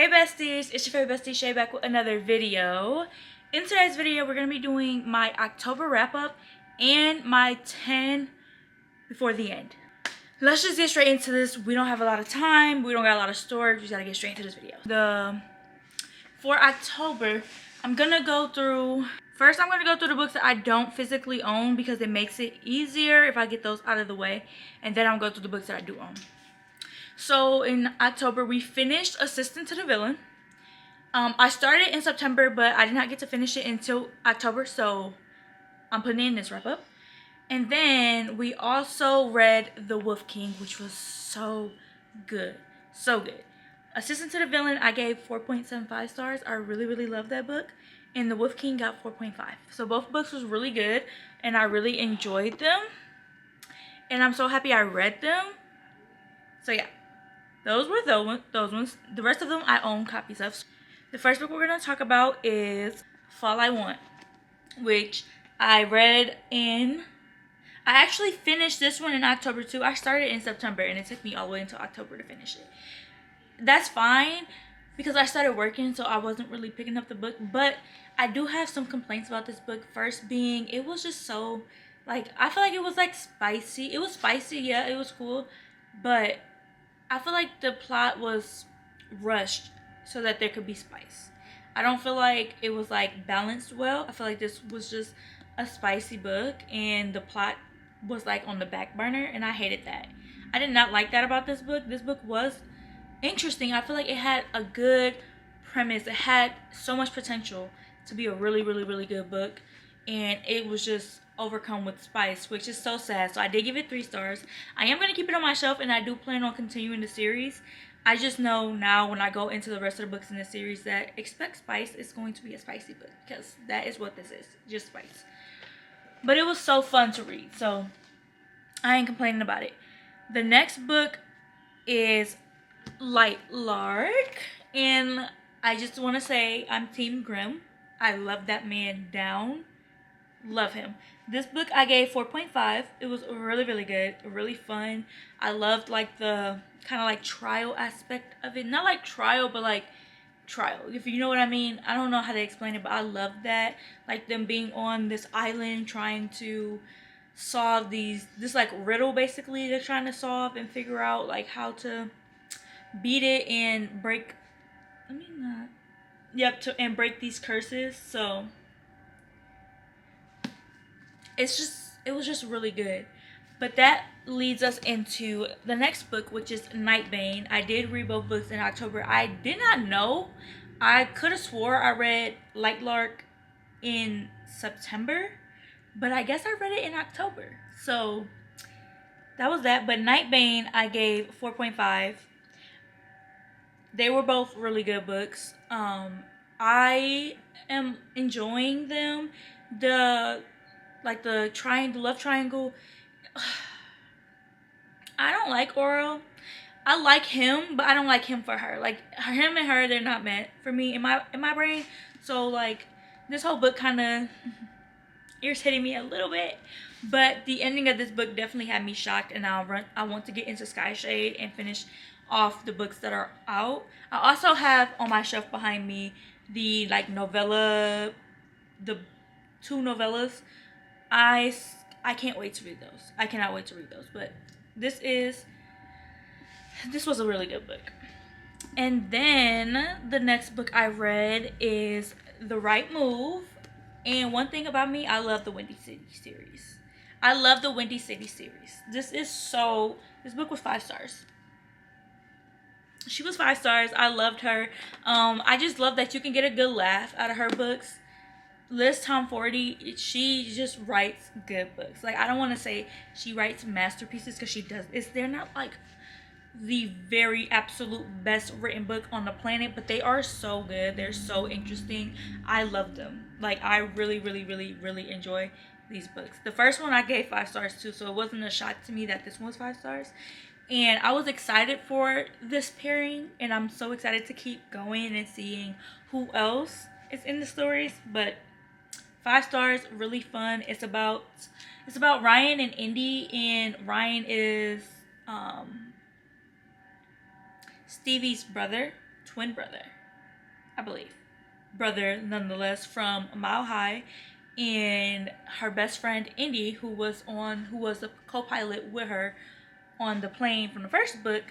Hey besties, it's your favorite bestie Shay back with another video. In today's video, we're going to be doing my October wrap up and my 10 before the end. Let's just get straight into this. We don't have a lot of time. We don't got a lot of storage. We just got to get straight into this video. For October, I'm going to go through... First, I'm going to go through the books that I don't physically own because it makes it easier if I get those out of the way. And then I'll go through the books that I do own. So in October, we finished Assistant to the Villain. I started in September, but I did not get to finish it until October, so I'm putting it in this wrap up. And then we also read The Wolf King, which was so good. So good. Assistant to the Villain, I gave 4.75 stars. I really, really love that book. And The Wolf King got 4.5. So both books was really good, and I really enjoyed them. And I'm so happy I read them. So yeah. Those were those ones. The rest of them I own copies of. The first book we're going to talk about is Fall I Want, which I read in... I actually finished this one in October too. I started in September and it took me all the way until October to finish it. That's fine because I started working, so I wasn't really picking up the book. But I do have some complaints about this book. First being, it was just so... Like, I feel like it was like spicy. It was spicy, yeah, it was cool. But I feel like the plot was rushed so that there could be spice. I don't feel like it was like balanced well. I feel like this was just a spicy book and the plot was like on the back burner, and I hated that. I did not like that about this book. This book was interesting. I feel like it had a good premise. It had so much potential to be a really, really, really good book, and it was just overcome with spice, which is so sad. So I did give it 3 stars. I am going to keep it on my shelf, and I do plan on continuing the series. I just know now when I go into the rest of the books in the series that expect spice is going to be a spicy book, because that is what this is, just spice. But it was so fun to read, so I ain't complaining about it. The next book is Light Lark, and I just want to say I'm Team Grimm. I love that man down. Love him. This book I gave 4.5. It was really, really good, really fun. I loved like the kind of like trial aspect of it. Not like trial, but like trial, if you know what I mean. I don't know how to explain it, but I love that. Like them being on this island trying to solve this like riddle basically they're trying to solve and figure out like how to beat it and break and break these curses. So it was just really good. But that leads us into the next book, which is Nightbane. I did read both books in October. I did not know. I could have swore I read Light Lark in September, but I guess I read it in October. So that was that. But Nightbane I gave 4.5. They were both really good books. I am enjoying them. The love triangle. I don't like Oral. I like him, but I don't like him for her. Like him and her, they're not meant for me in my brain. So like this whole book kind of irritated me a little bit. But the ending of this book definitely had me shocked, and I want to get into Sky Shade and finish off the books that are out. I also have on my shelf behind me the the 2 novellas. I can't wait to read those. I cannot wait to read those. But this was a really good book. And then the next book I read is The Right Move. And one thing about me, I love the Windy City series. I love the Windy City series. This book was 5 stars. She was 5 stars. I loved her. I just love that you can get a good laugh out of her books. Liz Tomforty, she just writes good books. Like, I don't want to say she writes masterpieces because she does. They're not like the very absolute best written book on the planet, but they are so good. They're so interesting. I love them. Like, I really, really, really, really enjoy these books. The first one I gave 5 stars too, so it wasn't a shock to me that this one was 5 stars. And I was excited for this pairing, and I'm so excited to keep going and seeing who else is in the stories. But 5 stars, really fun. It's about Ryan and Indy, and Ryan is Stevie's brother twin brother, I believe. Brother, nonetheless, from Mile High, and her best friend Indy, who was the co-pilot with her on the plane from the first book,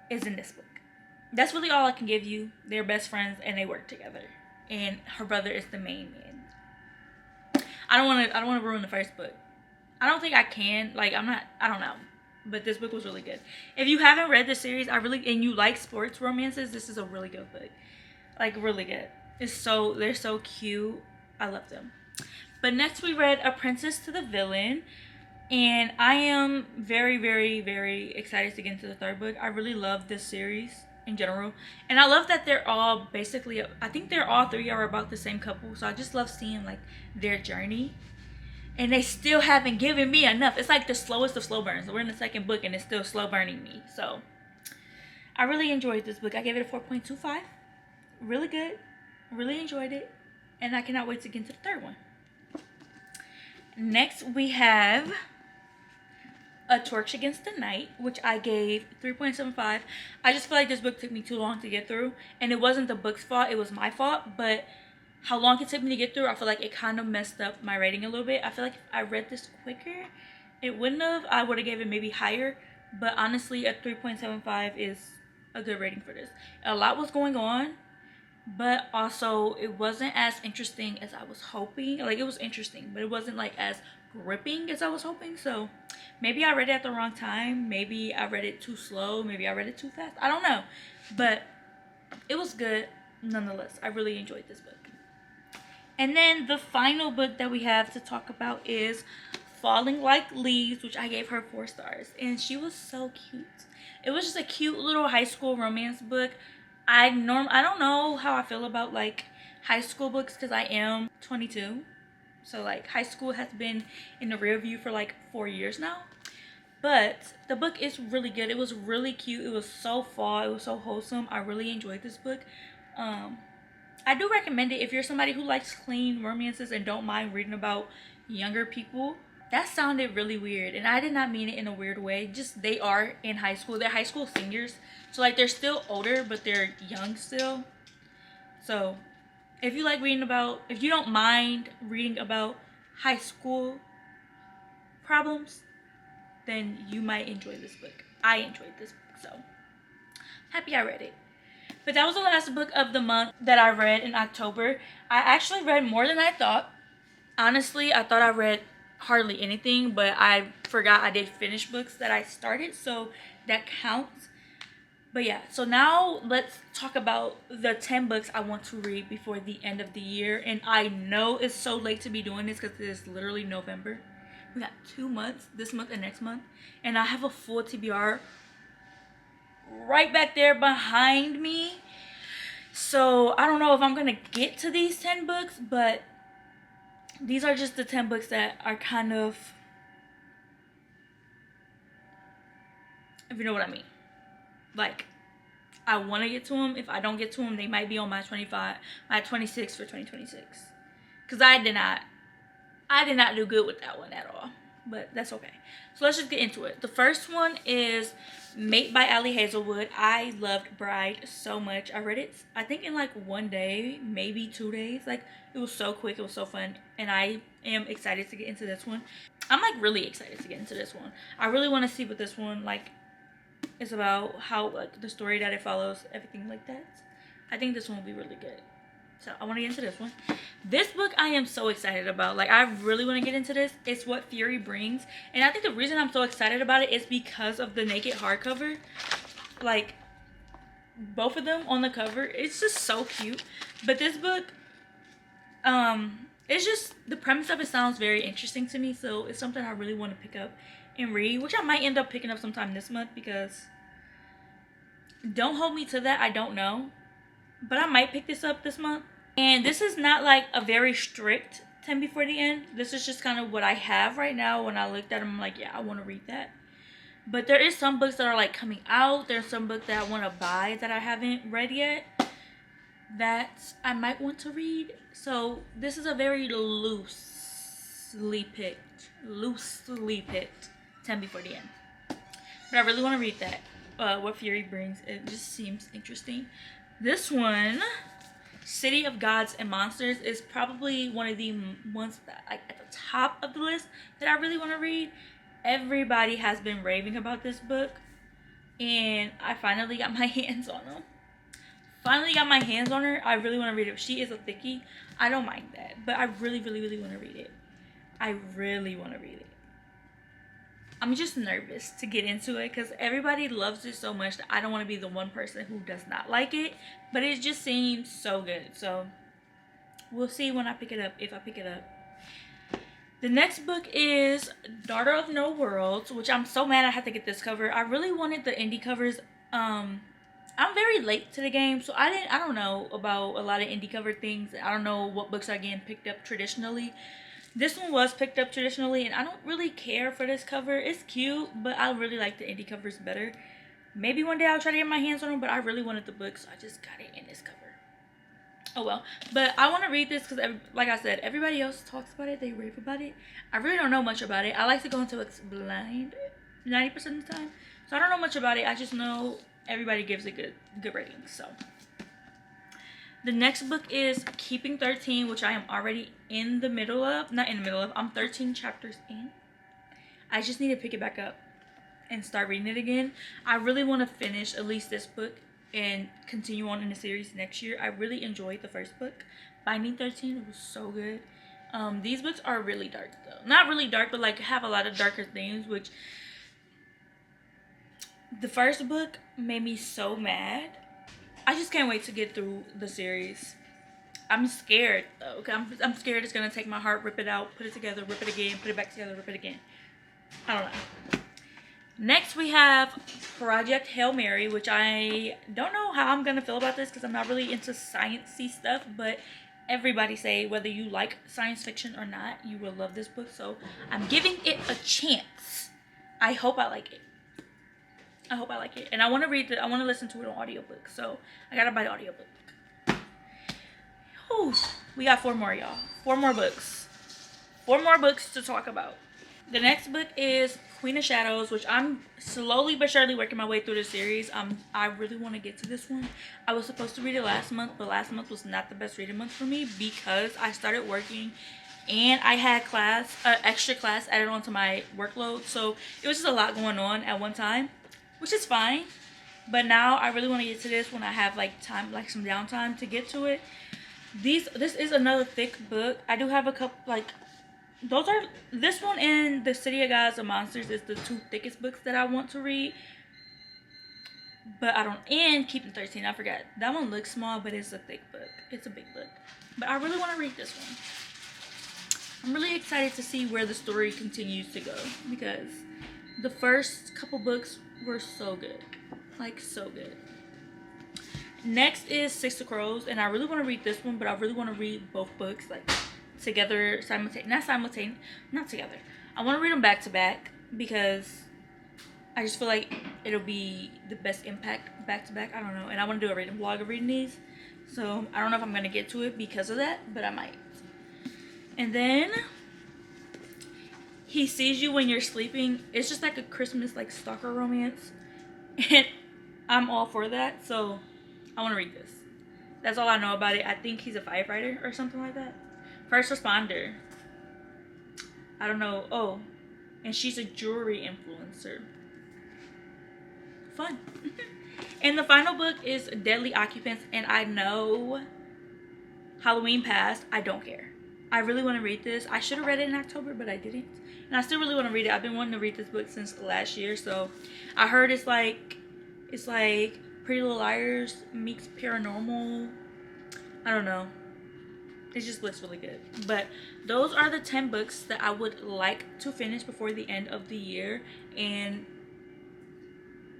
is in this book. That's really all I can give you. They're best friends and they work together. And her brother is the main man. I don't want to ruin the first book. I don't think I can. Like, I don't know. But this book was really good. If you haven't read the series, and you like sports romances, this is a really good book. Like, really good. They're so cute. I love them. But next we read A Princess to the Villain. And I am very, very, very excited to get into the third book. I really love this series in general. And I love that they're all basically, I think they're all three are about the same couple. So I just love seeing like their journey. And they still haven't given me enough. It's like the slowest of slow burns. We're in the second book and it's still slow burning me. So I really enjoyed this book. I gave it a 4.25. Really good. Really enjoyed it. And I cannot wait to get into the third one. Next we have A Torch Against the Night, which I gave 3.75. I just feel like this book took me too long to get through. And it wasn't the book's fault. It was my fault. But how long it took me to get through, I feel like it kind of messed up my rating a little bit. I feel like if I read this quicker, it wouldn't have. I would have gave it maybe higher. But honestly, a 3.75 is a good rating for this. A lot was going on, but also it wasn't as interesting as I was hoping. Like, it was interesting, but it wasn't like as gripping as I was hoping. So maybe I read it at the wrong time. Maybe I read it too slow. Maybe I read it too fast. I don't know. But it was good nonetheless. I really enjoyed this book. And then the final book that we have to talk about is Falling Like Leaves, which I gave her 4 stars. And she was so cute. It was just a cute little high school romance book. I don't know how I feel about like high school books because I am 22. So like high school has been in the rear view for like 4 years now. But the book is really good. It was really cute. It was so fall. It was so wholesome. I really enjoyed this book. I do recommend it if you're somebody who likes clean romances and don't mind reading about younger people. That sounded really weird, and I did not mean it in a weird way. Just they are in high school. They're high school seniors. So like they're still older, but they're young still. So if you if you don't mind reading about high school problems, then you might enjoy this book. I enjoyed this book, so happy I read it. But that was the last book of the month that I read in October. I actually read more than I thought. Honestly, I thought I read hardly anything, but I forgot I did finish books that I started, so that counts. But yeah, so now let's talk about the 10 books I want to read before the end of the year. And I know it's so late to be doing this because it is literally November. We got 2 months, this month and next month. And I have a full TBR right back there behind me. So I don't know if I'm going to get to these 10 books, but these are just the 10 books that are kind of, if you know what I mean. Like, I want to get to them. If I don't get to them, they might be on my 26 for 2026. Because I did not do good with that one at all. But that's okay. So let's just get into it. The first one is Mate by Ali Hazelwood. I loved Bride so much. I read it, I think, in like 1 day, maybe 2 days. Like, it was so quick. It was so fun. And I am excited to get into this one. I'm like really excited to get into this one. I really want to see what this one like is about, how like the story that it follows, everything like that. I think this one will be really good. So I want to get into this one. This book I am so excited about. Like, I really want to get into this. It's What Fury Brings. And I think the reason I'm so excited about it is because of the naked hardcover. Like, both of them on the cover. It's just so cute. But this book, it's just, the premise of it sounds very interesting to me. So it's something I really want to pick up and read. Which I might end up picking up sometime this month because, don't hold me to that. I don't know. But I might pick this up this month. And this is not like a very strict 10 before the end. This is just kind of what I have right now. When I looked at them, I'm like, yeah, I want to read that. But there is some books that are like coming out. There's some books that I want to buy that I haven't read yet that I might want to read. So this is a very loosely picked 10 before the end. But I really want to read that. What Fury Brings. It just seems interesting. This one, City of Gods and Monsters, is probably one of the ones that, like, at the top of the list that I really want to read. Everybody has been raving about this book, and I finally got my hands on them. Finally got my hands on her. I really want to read it. She is a thickie. I don't mind that, but I really, really, really want to read it. I really want to read it. I'm just nervous to get into it because everybody loves it so much that I don't want to be the one person who does not like it. But it just seems so good. So we'll see when I pick it up, if I pick it up. The next book is Daughter of No Worlds, which I'm so mad I had to get this cover. I really wanted the indie covers. I'm very late to the game, so I don't know about a lot of indie cover things. I don't know what books are getting picked up traditionally. This one was picked up traditionally, and I don't really care for this cover. It's cute, but I really like the indie covers better. Maybe one day I'll try to get my hands on them, but I really wanted the book, so I just got it in this cover. Oh well. But I want to read this because, like I said, everybody else talks about it. They rave about it. I really don't know much about it. I like to go into it blind 90% of the time. So I don't know much about it. I just know everybody gives it good ratings. So the next book is Keeping 13, which I am already in the middle of. Not in the middle of. I'm 13 chapters in. I just need to pick it back up and start reading it again. I really want to finish at least this book and continue on in the series next year. I really enjoyed the first book, Binding 13. It was so good. These books are really dark though. Not really dark, but like have a lot of darker themes, which the first book made me so mad. I just can't wait to get through the series. I'm scared though. Okay? I'm scared it's gonna take my heart, rip it out, put it together, rip it again, put it back together, rip it again. I don't know. Next we have Project Hail Mary, which I don't know how I'm gonna feel about this because I'm not really into sciencey stuff, but everybody say whether you like science fiction or not, you will love this book. So I'm giving it a chance. I hope I like it. I hope I like it. And I want to read it. I want to listen to it on audiobook. So I gotta buy the audiobook. Whew. We got 4 more, y'all. 4 more books. 4 more books to talk about. The next book is Queen of Shadows, which I'm slowly but surely working my way through the series. I really want to get to this one. I was supposed to read it last month, but last month was not the best reading month for me because I started working and I had extra class added onto my workload. So it was just a lot going on at one time, which is fine. But now I really want to get to this when I have like time, like some downtime to get to it. This is another thick book. I do have a couple, like, this one and The City of Gods and Monsters is the 2 thickest books that I want to read. But I don't, and Keeping 13, I forgot. That one looks small, but it's a thick book. It's a big book. But I really want to read this one. I'm really excited to see where the story continues to go because the first couple books were so good. Like, so good. Next is Six of Crows, and I really want to read this one, but I really want to read both books, like, together, not together. I want to read them back to back because I just feel like it'll be the best impact back to back. I don't know, and I want to do a reading vlog of reading these, so I don't know if I'm going to get to it because of that, but I might. And then He Sees You When You're Sleeping. It's just like a Christmas, like, stalker romance, and I'm all for that, so I want to read this. That's all I know about it. I think he's a firefighter or something like that. First responder. I don't know. Oh, and she's a jewelry influencer. Fun. And the final book is Deadly Occupants, and I know Halloween passed. I don't care. I really want to read this. I should have read it in October, but I didn't. And I still really want to read it. I've been wanting to read this book since last year, so I heard it's like Pretty Little Liars meets paranormal. I don't know. It just looks really good. But those are the 10 books that I would like to finish before the end of the year, and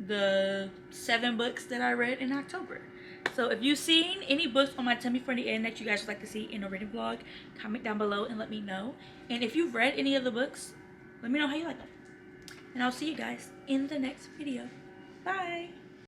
the 7 books that I read in October. So if you've seen any books on my Tell Me Before the End that you guys would like to see in a reading vlog, comment down below and let me know. And if you've read any of the books, let me know how you like them. And I'll see you guys in the next video. Bye!